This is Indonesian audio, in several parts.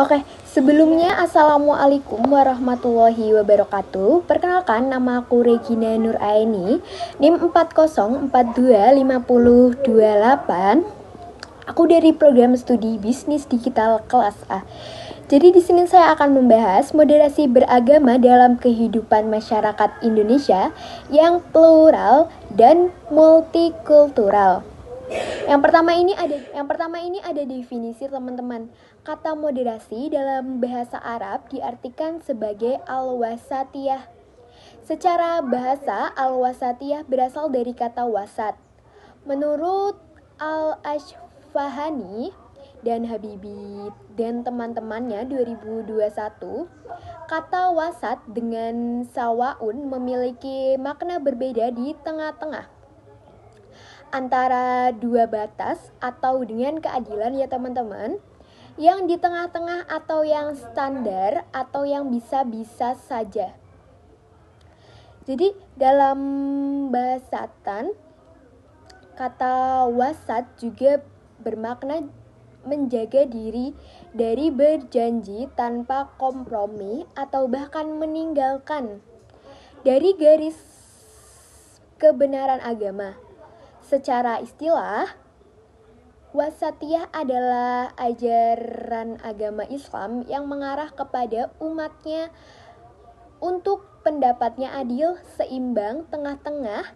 Oke, sebelumnya Assalamualaikum warahmatullahi wabarakatuh. Perkenalkan, nama aku Regina Nuraini, NIM 40425028. Aku dari program studi Bisnis Digital kelas A. Jadi di sini saya akan membahas moderasi beragama dalam kehidupan masyarakat Indonesia yang plural dan multikultural. Yang pertama ini ada definisi teman-teman. Kata moderasi dalam bahasa Arab diartikan sebagai al-wasatiyah. Secara bahasa, al-wasatiyah berasal dari kata wasat. Menurut Al-Ashfahani dan Habibie dan teman-temannya 2021, kata wasat dengan sawaun memiliki makna berbeda di tengah-tengah antara dua batas atau dengan keadilan ya teman-teman, yang di tengah-tengah atau yang standar atau yang bisa-bisa saja. Jadi dalam bahasatan, kata wasat juga bermakna menjaga diri dari berjanji tanpa kompromi atau bahkan meninggalkan dari garis kebenaran agama. Secara istilah, wasatiyah adalah ajaran agama Islam yang mengarah kepada umatnya untuk pendapatnya adil, seimbang, tengah-tengah,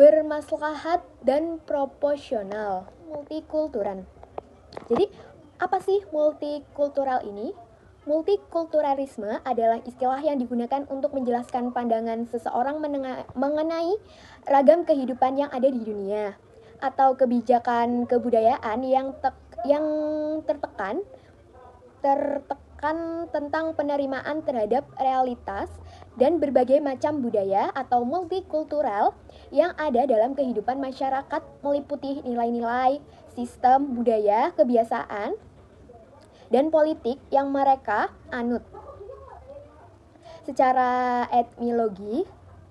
bermaslahat, dan proporsional. Multikultural. Jadi, apa sih multikultural ini? Multikulturalisme adalah istilah yang digunakan untuk menjelaskan pandangan seseorang mengenai ragam kehidupan yang ada di dunia, atau kebijakan kebudayaan yang tertekan tentang penerimaan terhadap realitas dan berbagai macam budaya atau multikultural yang ada dalam kehidupan masyarakat, meliputi nilai-nilai, sistem, budaya, kebiasaan, dan politik yang mereka anut. Secara etimologi,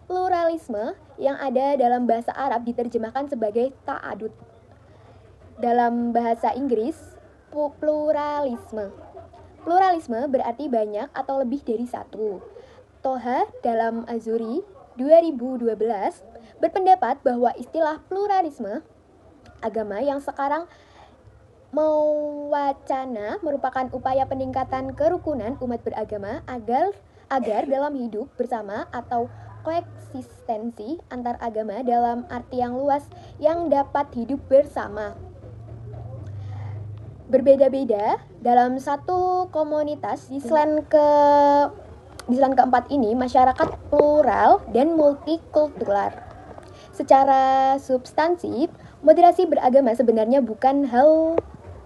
pluralisme yang ada dalam bahasa Arab diterjemahkan sebagai ta'adud. Dalam bahasa Inggris, pluralisme. Pluralisme berarti banyak atau lebih dari satu. Toha dalam Azuri 2012 berpendapat bahwa istilah pluralisme agama yang sekarang mewacana merupakan upaya peningkatan kerukunan umat beragama agar dalam hidup bersama atau koeksistensi antar agama dalam arti yang luas yang dapat hidup bersama. Berbeda-beda dalam satu komunitas. Di selain keempat ini, masyarakat plural dan multikultural. Secara substansi, moderasi beragama sebenarnya bukan hal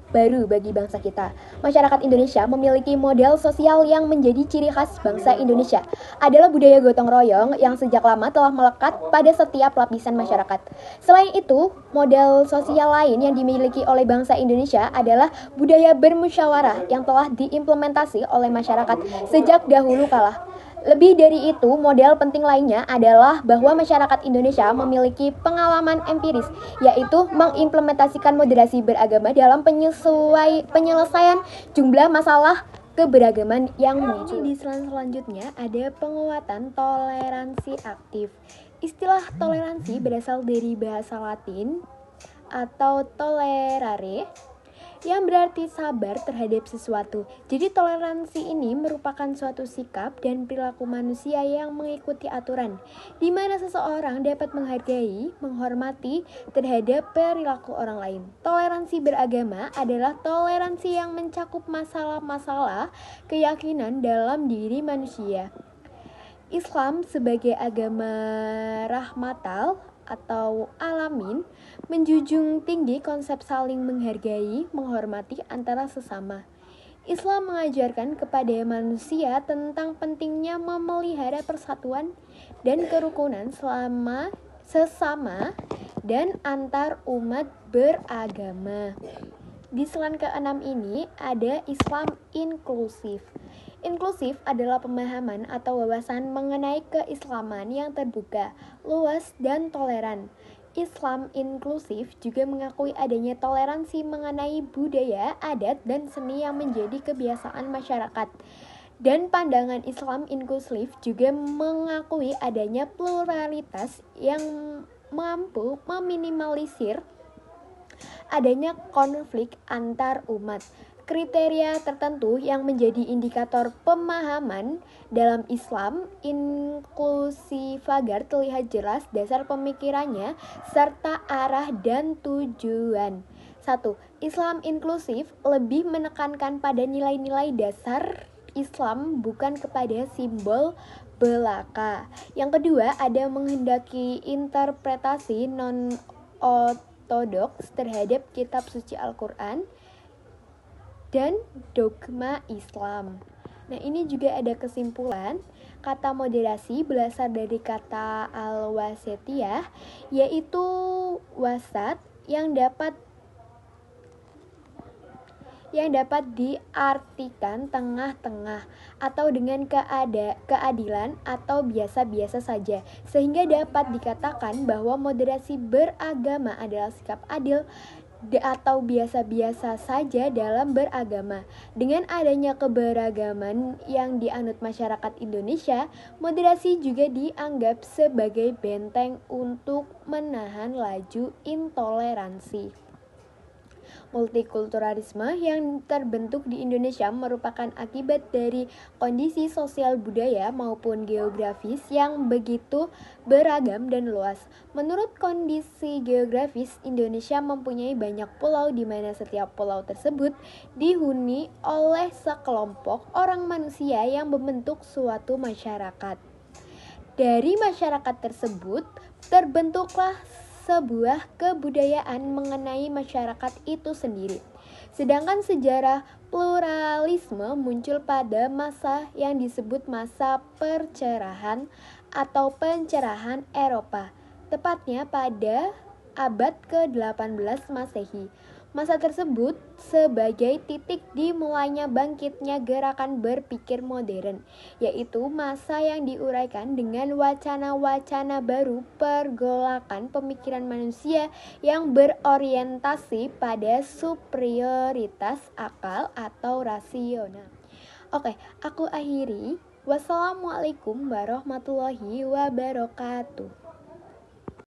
baru bagi bangsa kita. Masyarakat Indonesia memiliki model sosial yang menjadi ciri khas bangsa Indonesia. Adalah budaya gotong royong yang sejak lama telah melekat pada setiap lapisan masyarakat. Selain itu, model sosial lain yang dimiliki oleh bangsa Indonesia adalah budaya bermusyawarah yang telah diimplementasi oleh masyarakat sejak dahulu kala. Lebih dari itu, model penting lainnya adalah bahwa masyarakat Indonesia memiliki pengalaman empiris, yaitu mengimplementasikan moderasi beragama dalam penyelesaian jumlah masalah keberagaman yang muncul. Di selanjutnya ada penguatan toleransi aktif. Istilah toleransi berasal dari bahasa Latin atau tolerare, yang berarti sabar terhadap sesuatu. Jadi toleransi ini merupakan suatu sikap dan perilaku manusia yang mengikuti aturan, di mana seseorang dapat menghargai, menghormati terhadap perilaku orang lain. Toleransi beragama adalah toleransi yang mencakup masalah-masalah keyakinan dalam diri manusia. Islam sebagai agama rahmatal atau alamin menjunjung tinggi konsep saling menghargai, menghormati antara sesama. Islam mengajarkan kepada manusia tentang pentingnya memelihara persatuan dan kerukunan sesama dan antar umat beragama. Di selan ke-6 ini ada Islam inklusif. Inklusif adalah pemahaman atau wawasan mengenai keislaman yang terbuka, luas, dan toleran, Islam inklusif juga mengakui adanya toleransi mengenai budaya, adat, dan seni yang menjadi kebiasaan masyarakat. Dan pandangan Islam inklusif juga mengakui adanya pluralitas yang mampu meminimalisir adanya konflik antar umat. Kriteria tertentu yang menjadi indikator pemahaman dalam Islam inklusif agar terlihat jelas dasar pemikirannya serta arah dan tujuan. 1. Islam inklusif lebih menekankan pada nilai-nilai dasar Islam bukan kepada simbol belaka. Yang kedua, ada menghendaki interpretasi non-ortodoks terhadap kitab suci Al-Quran dan dogma Islam. Nah, ini juga ada kesimpulan. Kata moderasi berasal dari kata al-wasatiyah, yaitu wasat yang dapat diartikan tengah-tengah atau dengan keadilan atau biasa-biasa saja, sehingga dapat dikatakan bahwa moderasi beragama adalah sikap adil atau biasa-biasa saja dalam beragama. Dengan adanya keberagaman yang dianut masyarakat Indonesia, moderasi juga dianggap sebagai benteng untuk menahan laju intoleransi. Multikulturalisme yang terbentuk di Indonesia merupakan akibat dari kondisi sosial budaya maupun geografis yang begitu beragam dan luas. Menurut kondisi geografis, Indonesia mempunyai banyak pulau di mana setiap pulau tersebut dihuni oleh sekelompok orang manusia yang membentuk suatu masyarakat. Dari masyarakat tersebut terbentuklah sebuah kebudayaan mengenai masyarakat itu sendiri. Sedangkan sejarah pluralisme muncul pada masa yang disebut masa percerahan atau pencerahan Eropa, tepatnya pada abad ke-18 Masehi. Masa tersebut sebagai titik dimulainya bangkitnya gerakan berpikir modern, yaitu masa yang diuraikan dengan wacana-wacana baru pergolakan pemikiran manusia yang berorientasi pada superioritas akal atau rasional. Oke, aku akhiri. Wassalamualaikum warahmatullahi wabarakatuh.